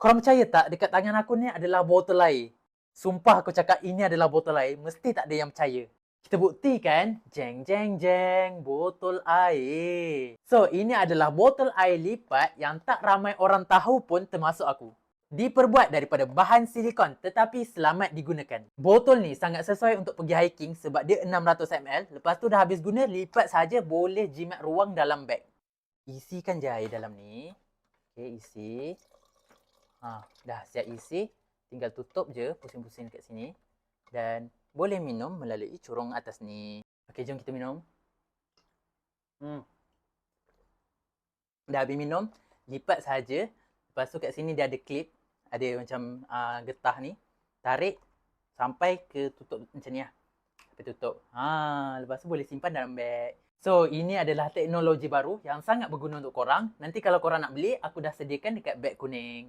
Korang percaya tak dekat tangan aku ni adalah botol air? Sumpah aku cakap ini adalah botol air, mesti tak ada yang percaya. Kita buktikan. Jeng jeng jeng, botol air. So, ini adalah botol air lipat yang tak ramai orang tahu pun termasuk aku. Diperbuat daripada bahan silikon tetapi selamat digunakan. Botol ni sangat sesuai untuk pergi hiking sebab dia 600 ml. Lepas tu dah habis guna, lipat saja boleh jimat ruang dalam beg. Isikan je air dalam ni. Okey, isi. Dah siap isi. Tinggal tutup je pusing-pusing dekat sini. Dan boleh minum melalui curung atas ni. Okey, jom kita minum. Dah habis minum, lipat saja. Lepas tu kat sini dia ada klip. Ada macam getah ni. Tarik sampai ke tutup macam ni lah. Sampai tutup. Lepas tu boleh simpan dalam beg. So, ini adalah teknologi baru yang sangat berguna untuk korang. Nanti kalau korang nak beli, aku dah sediakan dekat beg kuning.